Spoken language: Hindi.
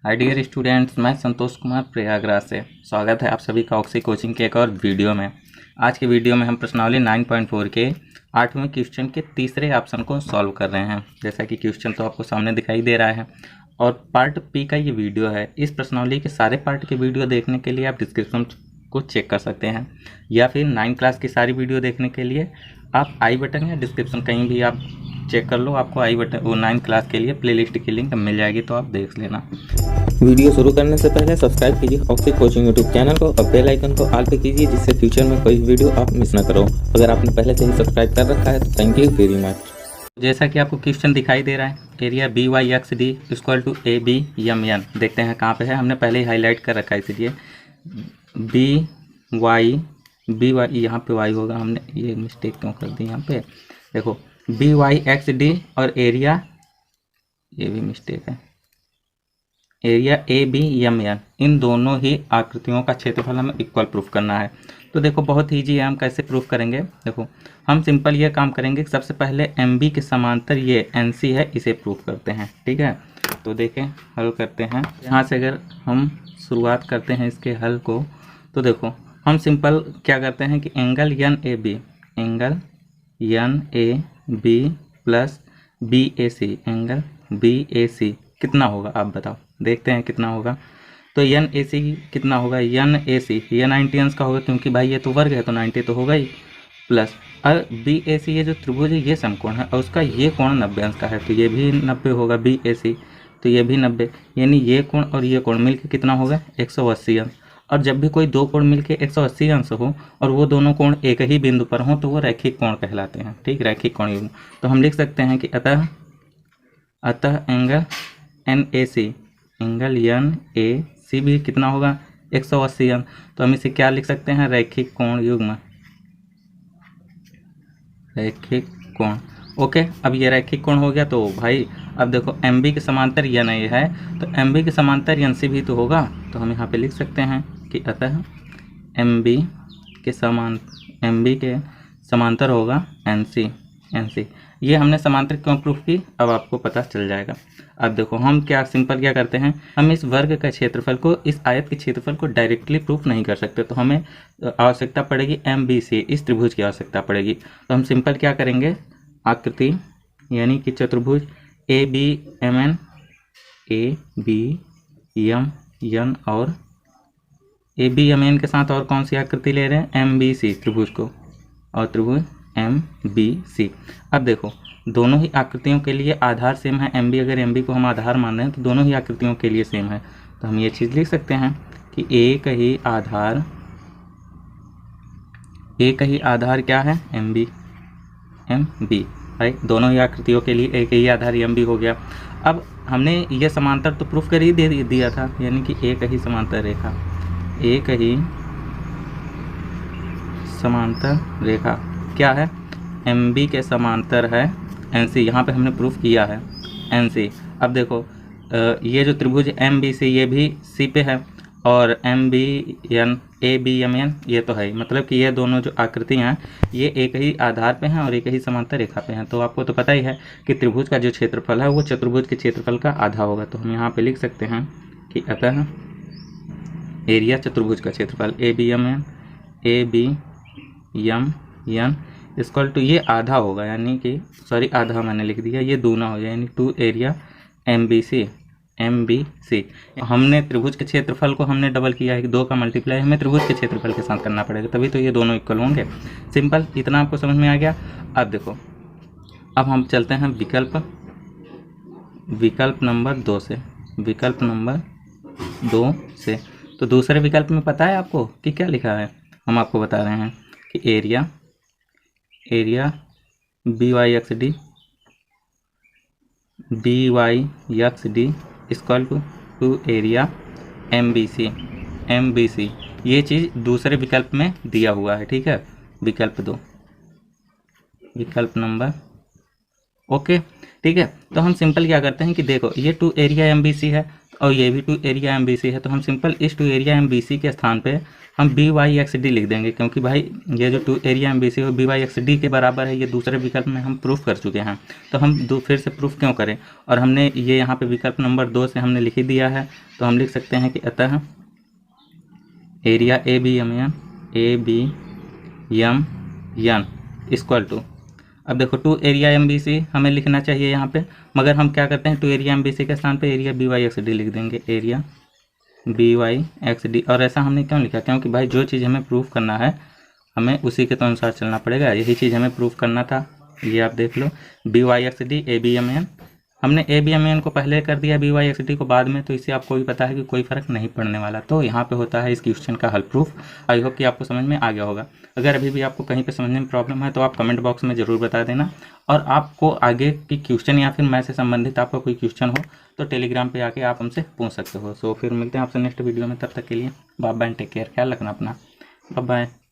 हाय डियर स्टूडेंट्स, मैं संतोष कुमार प्रयागराज से स्वागत है आप सभी का ऑक्सी कोचिंग के एक और वीडियो में। आज की वीडियो में हम प्रश्नावली 9.4 के 8वें क्वेश्चन के तीसरे ऑप्शन को सॉल्व कर रहे हैं। जैसा कि क्वेश्चन तो आपको सामने दिखाई दे रहा है और पार्ट पी का ये वीडियो है। इस प्रश्नावली के सारे पार्ट के वीडियो देखने के लिए आप डिस्क्रिप्शन को चेक कर सकते हैं, या फिर 9 क्लास की सारी वीडियो देखने के लिए आप आई बटन या डिस्क्रिप्शन कहीं भी आप चेक कर लो, आपको आई बटन वो 9 क्लास के लिए प्लेलिस्ट की लिंक मिल जाएगी, तो आप देख लेना। वीडियो शुरू करने से पहले सब्सक्राइब कीजिए ऑक्सी कोचिंग यूट्यूब चैनल को और बेल आइकन को ऑल पे कीजिए, जिससे फ्यूचर में कोई वीडियो आप मिस ना करो। अगर आपने पहले से ही सब्सक्राइब कर रखा है तो थैंक यू वेरी मच। जैसा कि आपको क्वेश्चन दिखाई दे रहा है, area B Y X D equal to A B M N. देखते हैं कहाँ पे है, हमने पहले ही हाईलाइट कर रखा है, इसलिए बी वाई यहाँ पे वाई होगा। हमने ये मिस्टेक क्यों कर दी यहाँ पे, देखो बी वाई एक्स डी और एरिया, ये भी मिस्टेक है, area A B M N, इन दोनों ही आकृतियों का क्षेत्रफल हमें इक्वल प्रूफ करना है। तो देखो बहुत ईजी है, हम कैसे प्रूफ करेंगे। देखो हम सिंपल ये काम करेंगे, सबसे पहले एम बी के समांतर ये एन सी है, इसे प्रूफ करते हैं। ठीक है, तो देखें हल करते हैं। यहाँ से अगर हम शुरुआत करते हैं इसके हल को, तो देखो हम सिंपल क्या करते हैं कि angle N A B, angle N A B plus B A C, angle B A C कितना होगा आप बताओ, देखते हैं कितना होगा। तो एन ए सी कितना होगा, एन ए सी ये 90 अंश का होगा, क्योंकि भाई ये तो वर्ग है तो 90 तो होगा ही, प्लस और बी ए सी ये जो त्रिभुज है ये समकोण है और उसका ये कोण 90 अंश का है, तो ये भी 90 होगा बी ए सी, तो ये भी 90, यानी ये कोण और ये कोण मिलके कितना होगा 180 अंश। और जब भी कोई दो कोण मिलके 180 अंश हो और वो दोनों कोण एक ही बिंदु पर हो तो वो रैखिक कोण कहलाते हैं। ठीक, रैखिक कोण युग्म। तो हम लिख सकते हैं कि अतः angle N A C, angle N A C भी कितना होगा 180 अंश। तो हम इसे क्या लिख सकते हैं, रैखिक कोण युग्म, रैखिक कोण। ओके, अब ये रैखिक कोण हो गया। तो भाई अब देखो एम बी के समांतर एन ए है, तो एम बी के समांतर एन सी भी तो होगा, तो हम यहाँ पे लिख सकते हैं कि अतः एम बी के समांतर होगा एन सी। ये हमने समांतर क्यों प्रूफ की अब आपको पता चल जाएगा। अब देखो हम क्या सिंपल क्या करते हैं, हम इस वर्ग का क्षेत्रफल को, इस आयत के क्षेत्रफल को डायरेक्टली प्रूफ नहीं कर सकते, तो हमें आवश्यकता पड़ेगी एम बी सी, इस त्रिभुज की आवश्यकता पड़ेगी। तो हम सिंपल क्या करेंगे, आकृति यानी कि चतुर्भुज A B M N, A B M N और ए बी एम एन के साथ और कौन सी आकृति ले रहे हैं, एम बी सी त्रिभुज को, और त्रिभुज एम बी सी। अब देखो दोनों ही आकृतियों के लिए आधार सेम है, एम बी, अगर एम बी को हम आधार मान रहे हैं तो दोनों ही आकृतियों के लिए सेम है। तो हम ये चीज़ लिख सकते हैं कि एक ही आधार क्या है, एम बी भाई दोनों ही आकृतियों के लिए एक ही आधार एम बी हो गया। अब हमने ये समांतर तो प्रूफ कर ही दे दिया था, यानी कि एक ही समांतर रेखा क्या है, एम बी के समांतर है एन सी, यहाँ पे हमने प्रूफ किया है एन सी। अब देखो ये जो त्रिभुज एम बी सी ये भी सी पे है, और M B N A B M N ये तो है, मतलब कि ये दोनों जो आकृतियाँ हैं ये एक ही आधार पे हैं और एक ही समांतर रेखा पे हैं। तो आपको तो पता ही है कि त्रिभुज का जो क्षेत्रफल है वो चतुर्भुज के क्षेत्रफल का आधा होगा। तो हम यहाँ पे लिख सकते हैं कि अतः एरिया चतुर्भुज का क्षेत्रफल A B M N equal to ये आधा होगा, यानी कि सॉरी आधा मैंने लिख दिया, ये दूना हो जाए, यानी two area M B C. हमने त्रिभुज के क्षेत्रफल को हमने डबल किया है कि 2 का मल्टीप्लाई हमें त्रिभुज के क्षेत्रफल के साथ करना पड़ेगा, तभी तो ये दोनों इक्वल होंगे। सिंपल, इतना आपको समझ में आ गया। अब देखो अब हम चलते हैं विकल्प नंबर 2 से। तो दूसरे विकल्प में पता है आपको कि क्या लिखा है, हम आपको बता रहे हैं कि area B Y X D equal to area M B C. ये चीज़ दूसरे विकल्प में दिया हुआ है। ठीक है, विकल्प नंबर ओके, ठीक है। तो हम सिंपल क्या करते हैं कि देखो ये टू एरिया MBC है और ये भी टू एरिया MBC है, तो हम सिंपल इस टू एरिया MBC के स्थान पे हम BYXD लिख देंगे, क्योंकि भाई ये जो टू एरिया MBC है BYXD के बराबर है, ये दूसरे विकल्प में हम प्रूफ कर चुके हैं, तो हम फिर से प्रूफ क्यों करें। और हमने ये यहाँ पे विकल्प नंबर 2 से हमने लिख ही दिया है, तो हम लिख सकते हैं कि अतः एरिया ABMN इक्वल टू, अब देखो टू एरिया MBC हमें लिखना चाहिए यहाँ पे, मगर हम क्या करते हैं टू एरिया MBC के स्थान पे एरिया BYXD लिख देंगे, एरिया BYXD। और ऐसा हमने क्यों लिखा, क्योंकि भाई जो चीज़ हमें प्रूफ करना है हमें उसी के तो अनुसार चलना पड़ेगा, यही चीज़ हमें प्रूफ करना था। ये आप देख लो BYXD ABMN, हमने ABMN को पहले कर दिया BYXD को बाद में, तो इससे आपको भी पता है कि कोई फ़र्क नहीं पड़ने वाला। तो यहाँ पे होता है इस क्वेश्चन का हल प्रूफ। आई होप कि आपको समझ में आ गया होगा। अगर अभी भी आपको कहीं पे समझने में प्रॉब्लम है तो आप कमेंट बॉक्स में ज़रूर बता देना, और आपको आगे की क्वेश्चन या फिर मैथ से संबंधित आपका कोई क्वेश्चन हो तो टेलीग्राम पे आके आप हमसे पूछ सकते हो। सो फिर मिलते हैं आपसे नेक्स्ट वीडियो में, तब तक के लिए बाय बाय, टेक केयर, ख्याल रखना अपना, बाय बाय।